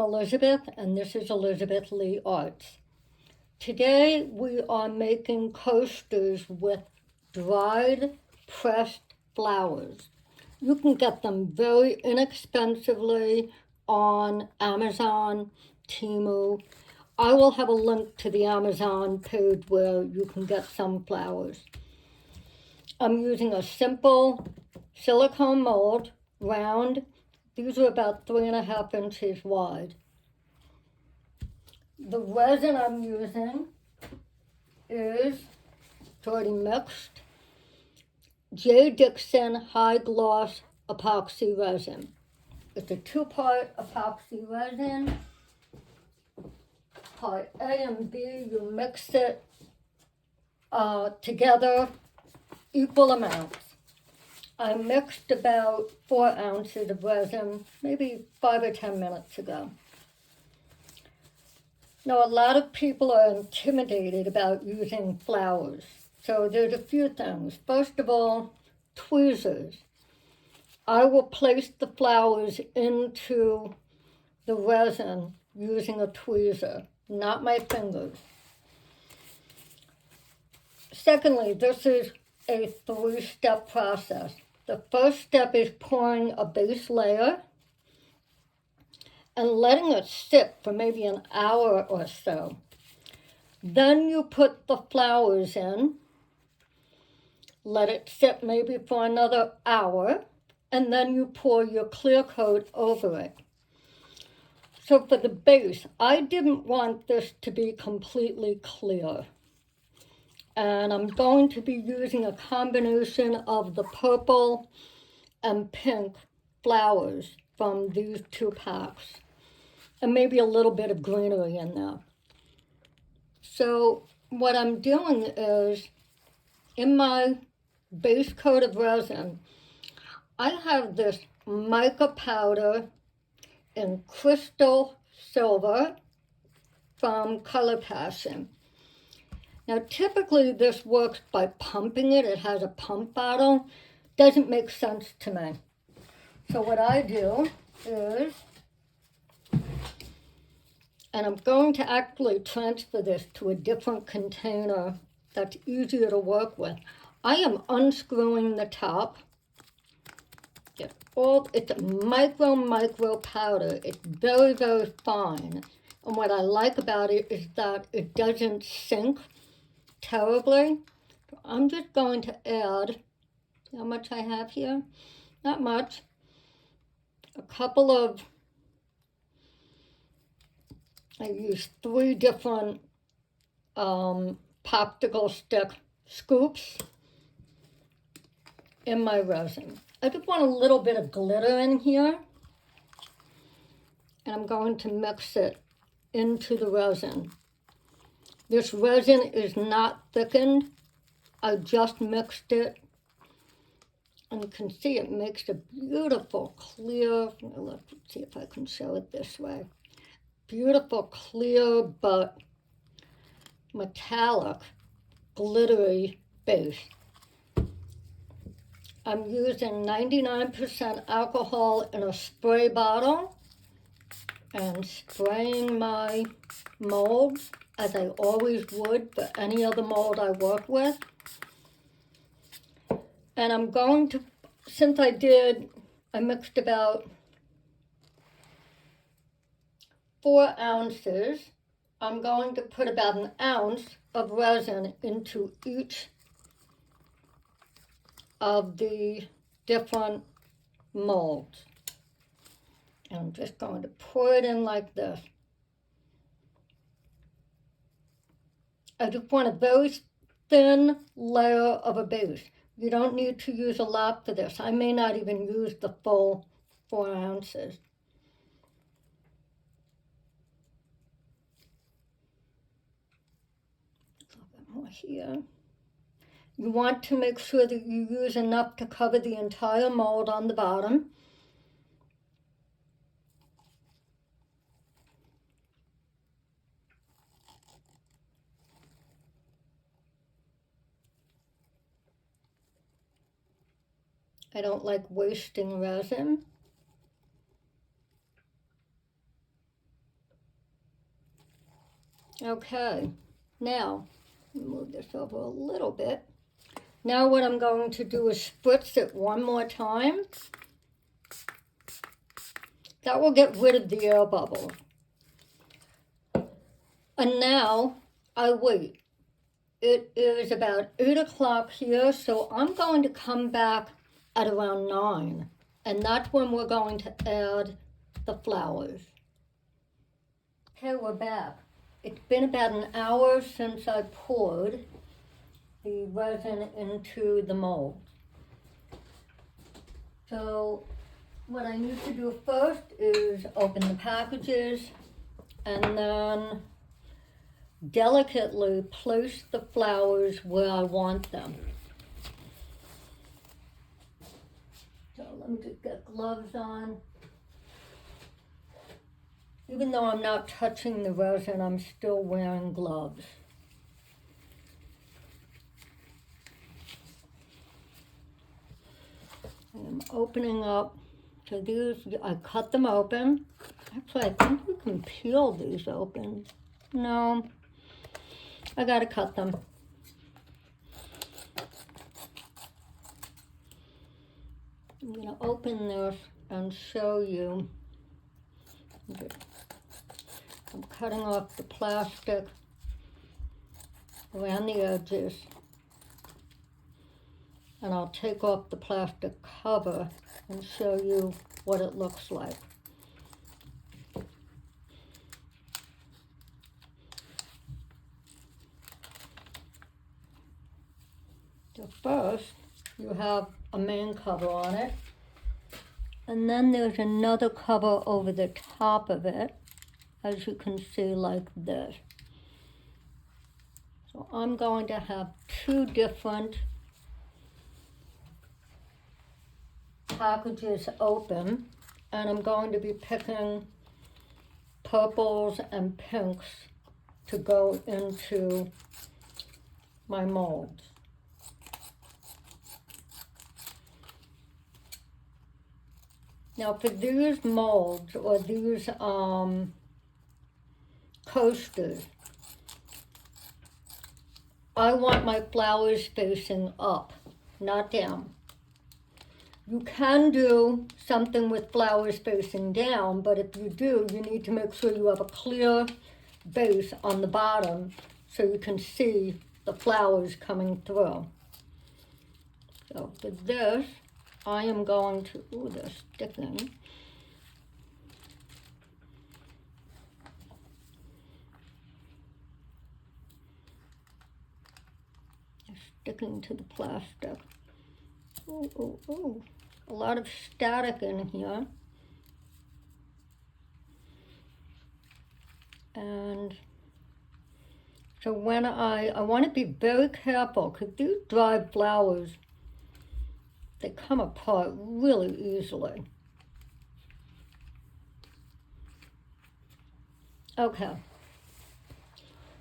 I'm Elizabeth, and this is Elizabeth Lee Arts. Today we are making coasters with dried pressed flowers. You can get them very inexpensively on Amazon, Temu. I will have a link to the Amazon page where you can get some flowers. I'm using a simple silicone mold, round. These are about 3.5 inches wide. The resin I'm using is, it's already mixed, JDiction High Gloss Epoxy Resin. It's a 2-part epoxy resin. Part A and B, you mix it together, equal amounts. I mixed about 4 ounces of resin, maybe 5 or 10 minutes ago. Now, a lot of people are intimidated about using flowers. So there's a few things. First of all, tweezers. I will place the flowers into the resin using a tweezer, not my fingers. Secondly, this is a 3-step process. The first step is pouring a base layer and letting it sit for maybe an hour or so. Then you put the flowers in, let it sit maybe for another hour, and then you pour your clear coat over it. So for the base, I didn't want this to be completely clear. And I'm going to be using a combination of the purple and pink flowers from these 2 packs, and maybe a little bit of greenery in there. So what I'm doing is, in my base coat of resin, I have this mica powder in crystal silver from Color Passion. Now, typically this works by pumping it. It has a pump bottle. Doesn't make sense to me. So what I do is, and I'm going to actually transfer this to a different container that's easier to work with. I am unscrewing the top. It's a micro powder. It's very, very fine. And what I like about it is that it doesn't sink terribly. I'm just going to add, see how much I have here? Not much. A couple of, I use 3 different popsicle stick scoops in my resin. I just want a little bit of glitter in here, and I'm going to mix it into the resin. This resin is not thickened. I just mixed it, and you can see it makes a beautiful clear, let's see if I can show it this way. Beautiful clear but metallic glittery base. I'm using 99% alcohol in a spray bottle and spraying my molds as I always would for any other mold I work with. And I'm going to, since I mixed about 4 ounces, I'm going to put about 1 ounce of resin into each of the different molds. And I'm just going to pour it in like this. I just want a very thin layer of a base. You don't need to use a lot for this. I may not even use the full 4 ounces. A little bit more here. You want to make sure that you use enough to cover the entire mold on the bottom. I don't like wasting resin. Okay, now, move this over a little bit. Now what I'm going to do is spritz it one more time. That will get rid of the air bubbles. And now I wait. It is about 8 o'clock here, so I'm going to come back at around 9. And that's when we're going to add the flowers. Okay, we're back. It's been about an hour since I poured the resin into the mold. So what I need to do first is open the packages and then delicately place the flowers where I want them. So let me just get gloves on. Even though I'm not touching the resin, I'm still wearing gloves. I'm opening up. So these, I cut them open. Actually, I think you can peel these open. No, I gotta cut them. I'm gonna open this and show you. I'm cutting off the plastic around the edges, and I'll take off the plastic cover and show you what it looks like. So first, you have a main cover on it, and then there's another cover over the top of it, as you can see, like this. So I'm going to have two different packages open, and I'm going to be picking purples and pinks to go into my molds. Now for these molds, or these coasters, I want my flowers facing up, not down. You can do something with flowers facing down, but if you do, you need to make sure you have a clear base on the bottom so you can see the flowers coming through. So for this, I am going to, ooh, they're sticking. They're sticking to the plastic. Ooh, ooh, ooh. A lot of static in here. And so when I want to be very careful, because these dried flowers, they come apart really easily. Okay.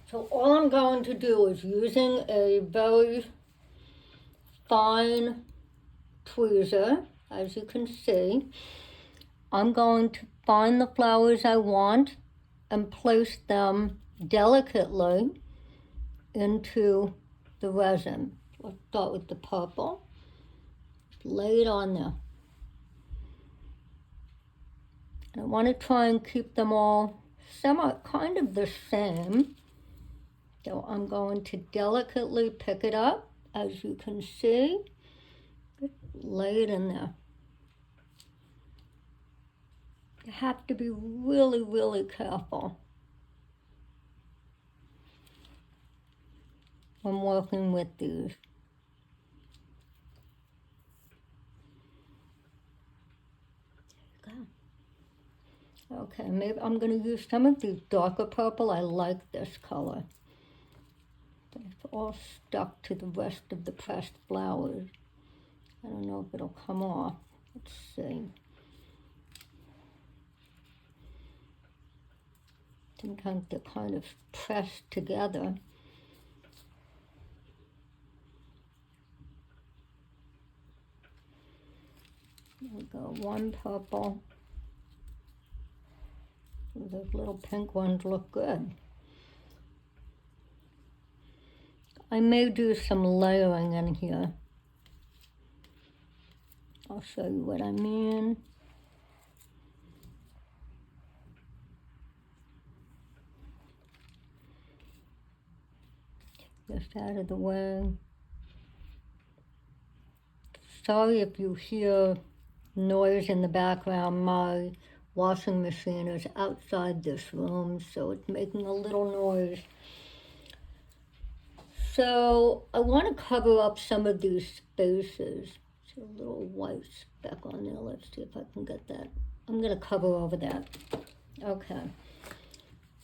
So all I'm going to do is, using a very fine tweezer, as you can see, I'm going to find the flowers I want and place them delicately into the resin. Let's start with the purple. Lay it on there. And I want to try and keep them all kind of the same. So I'm going to delicately pick it up, as you can see. Lay it in there. You have to be really, really careful when working with these. Okay, maybe I'm going to use some of the darker purple. I like this color. But it's all stuck to the rest of the pressed flowers. I don't know if it'll come off. Let's see. Sometimes they're kind of pressed together. There we go, one purple. Those little pink ones look good. I may do some layering in here. I'll show you what I mean. Just out of the way. Sorry if you hear noise in the background. My washing machine is outside this room, so it's making a little noise. So I want to cover up some of these spaces. See a little white speck on there. Let's see if I can get that. I'm going to cover over that. Okay.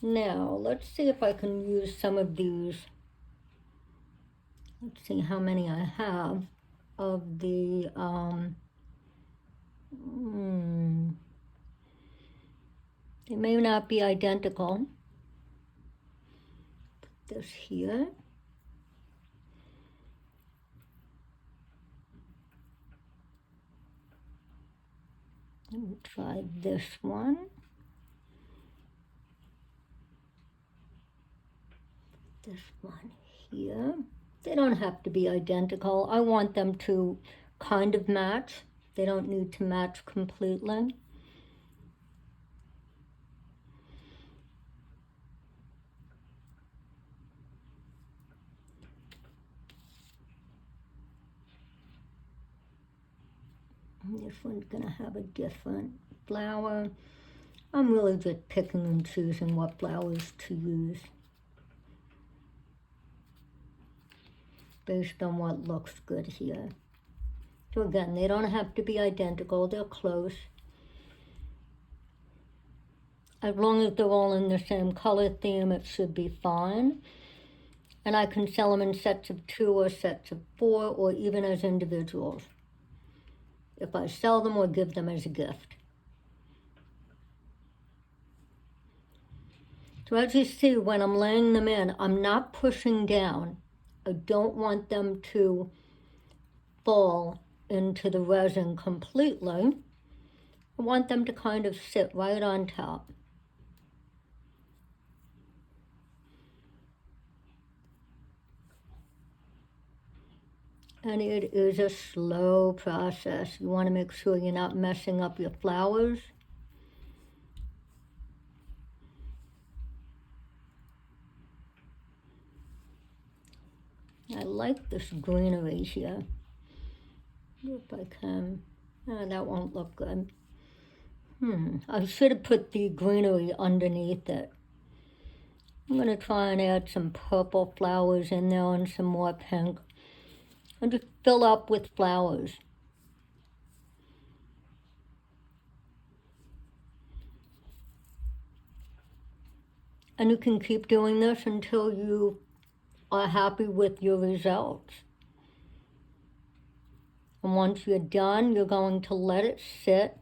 Now, let's see if I can use some of these. Let's see how many I have of the, they may not be identical. Put this here. Let me try this one. This one here. They don't have to be identical. I want them to kind of match. They don't need to match completely. This one's gonna have a different flower. I'm really just picking and choosing what flowers to use based on what looks good here. So again, they don't have to be identical, they're close. As long as they're all in the same color theme, it should be fine. And I can sell them in sets of 2 or sets of 4 or even as individuals, if I sell them or give them as a gift. So as you see, when I'm laying them in, I'm not pushing down. I don't want them to fall into the resin completely. I want them to kind of sit right on top. And it is a slow process. You want to make sure you're not messing up your flowers. I like this greenery here. If I can. Oh, that won't look good. I should have put the greenery underneath it. I'm going to try and add some purple flowers in there and some more pink. And just fill up with flowers. And you can keep doing this until you are happy with your results. And once you're done, you're going to let it sit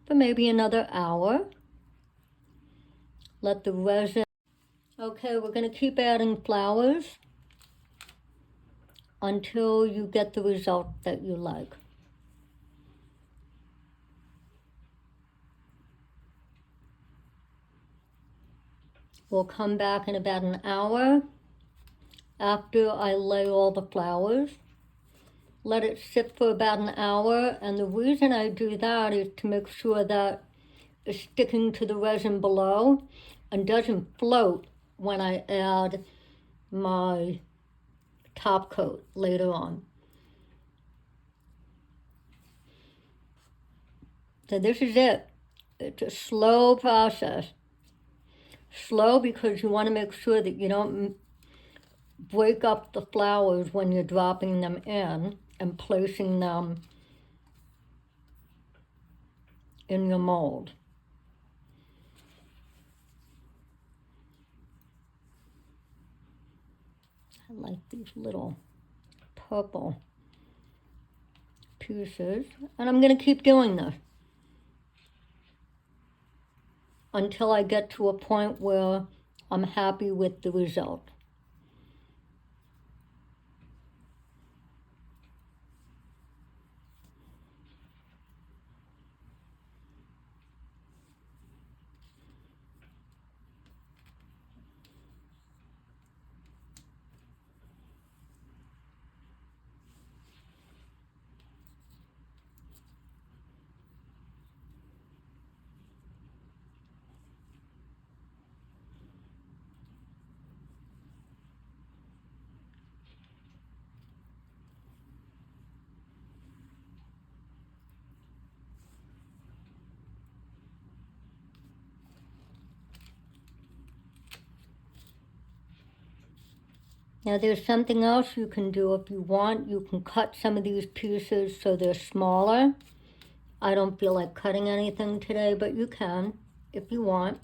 for maybe another hour. Let the resin... Okay, we're going to keep adding flowers until you get the result that you like. We'll come back in about an hour after I lay all the flowers. Let it sit for about an hour, and the reason I do that is to make sure that it's sticking to the resin below and doesn't float when I add my top coat later on. So this is it. It's a slow process. Slow because you want to make sure that you don't break up the flowers when you're dropping them in and placing them in your mold. I like these little purple pieces, and I'm going to keep doing this until I get to a point where I'm happy with the result. Now there's something else you can do if you want. You can cut some of these pieces so they're smaller. I don't feel like cutting anything today, but you can if you want.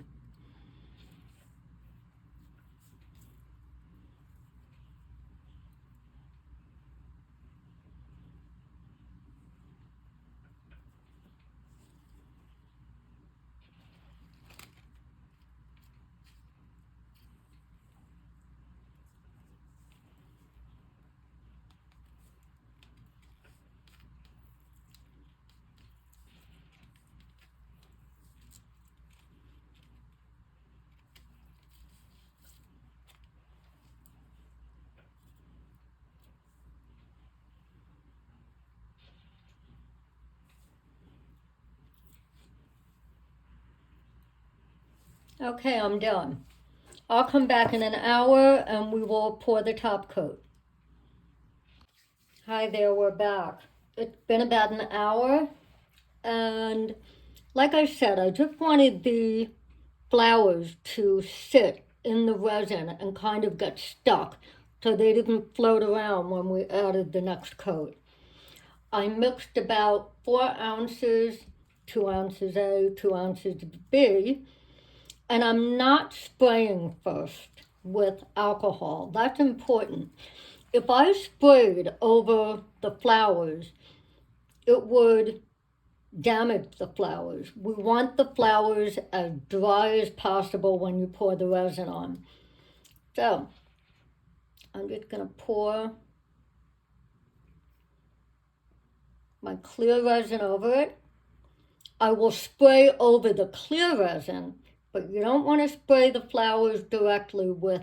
Okay, I'm done. I'll come back in an hour and we will pour the top coat. Hi there, we're back. It's been about an hour, and like I said, I just wanted the flowers to sit in the resin and kind of get stuck so they didn't float around when we added the next coat. I mixed about 4 ounces, 2 ounces A, 2 ounces B, and I'm not spraying first with alcohol. That's important. If I sprayed over the flowers, it would damage the flowers. We want the flowers as dry as possible when you pour the resin on. So, I'm just going to pour my clear resin over it. I will spray over the clear resin, but you don't want to spray the flowers directly with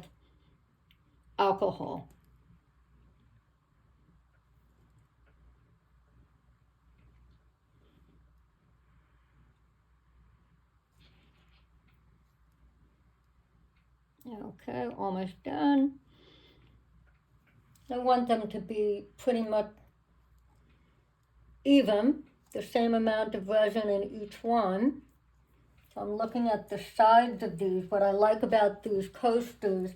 alcohol. Okay, almost done. I want them to be pretty much even, the same amount of resin in each one. So I'm looking at the sides of these. What I like about these coasters,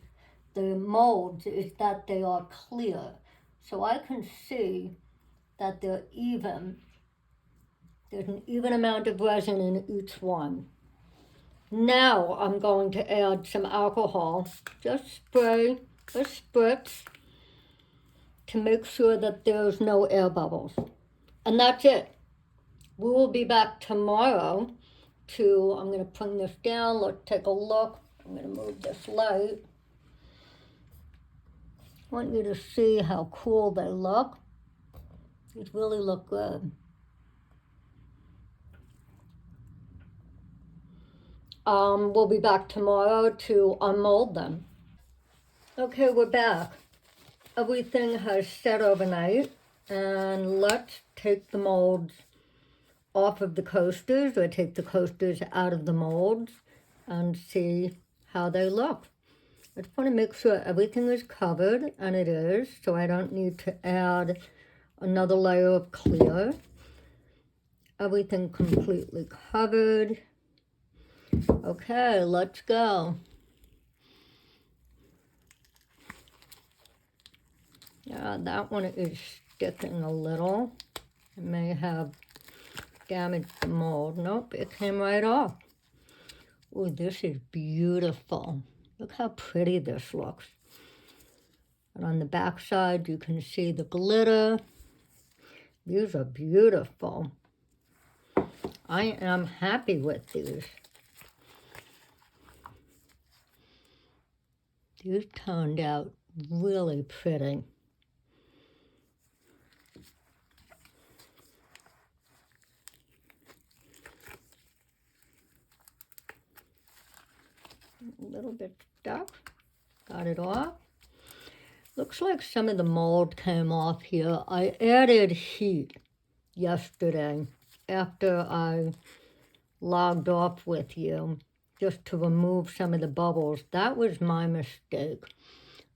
the molds, is that they are clear. So I can see that they're even. There's an even amount of resin in each one. Now I'm going to add some alcohol. Just spray a spritz to make sure that there's no air bubbles. And that's it. We will be back tomorrow I'm going to bring this down. Let's take a look. I'm going to move this light. I want you to see how cool they look. These really look good. We'll be back tomorrow to unmold them. Okay, we're back. Everything has set overnight, and let's take the molds off of the coasters, or take the coasters out of the molds and see how they look. I just want to make sure everything is covered, and it is, so I don't need to add another layer of clear. Everything completely covered. Okay, let's go. Yeah, that one is sticking a little. It may have damaged the mold. Nope, it came right off. Oh, this is beautiful. Look how pretty this looks. And on the back side, you can see the glitter. These are beautiful. I am happy with these. These turned out really pretty. A little bit stuck. Got it off. Looks like some of the mold came off here. I added heat yesterday after I logged off with you, just to remove some of the bubbles. That was my mistake.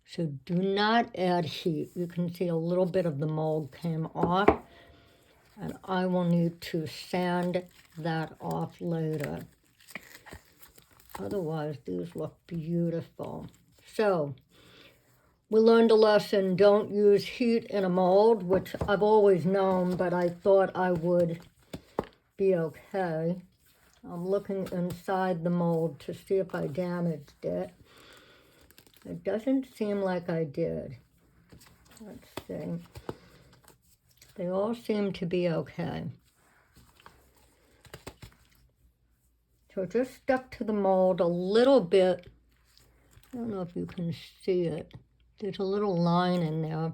So do not add heat. You can see a little bit of the mold came off, and I will need to sand that off later. Otherwise, these look beautiful. So we learned a lesson, don't use heat in a mold, which I've always known, but I thought I would be okay. I'm looking inside the mold to see if I damaged it. It doesn't seem like I did. Let's see. They all seem to be okay. So just stuck to the mold a little bit. I don't know if you can see it. There's a little line in there.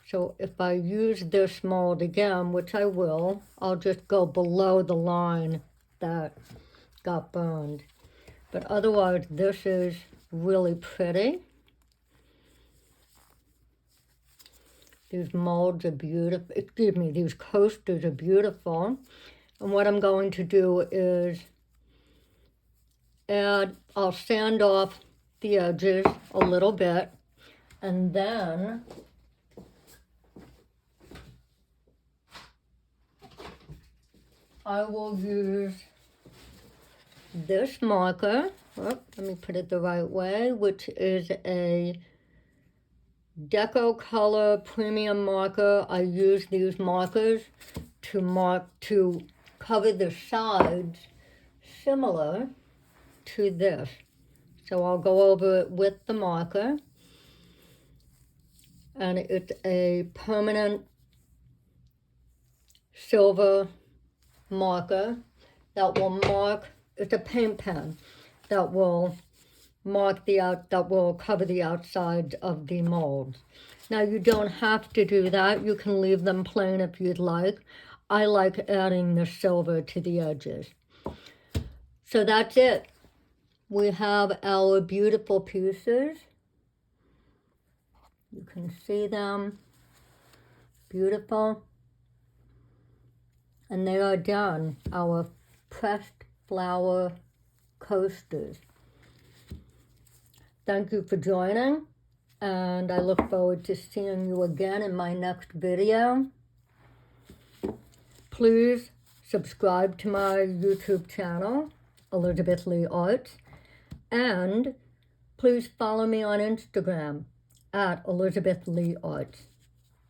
So if I use this mold again, which I will, I'll just go below the line that got burned. But otherwise, this is really pretty. These molds are beautiful. Excuse me, these coasters are beautiful. And what I'm going to do is I'll sand off the edges a little bit, and then I will use this marker. Oh, let me put it the right way, which is a Deco Color Premium marker. I use these markers to cover the sides similar to this. So I'll go over it with the marker, and it's a permanent silver marker that will mark, it's a paint pen that will mark that will cover the outside of the molds. Now you don't have to do that. You can leave them plain if you'd like. I like adding the silver to the edges. So that's it. We have our beautiful pieces. You can see them. Beautiful. And they are done. Our pressed flower coasters. Thank you for joining, and I look forward to seeing you again in my next video. Please subscribe to my YouTube channel, Elizabeth Lee Arts, and please follow me on Instagram at Elizabeth Lee Arts.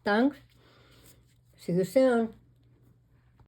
Thanks. See you soon.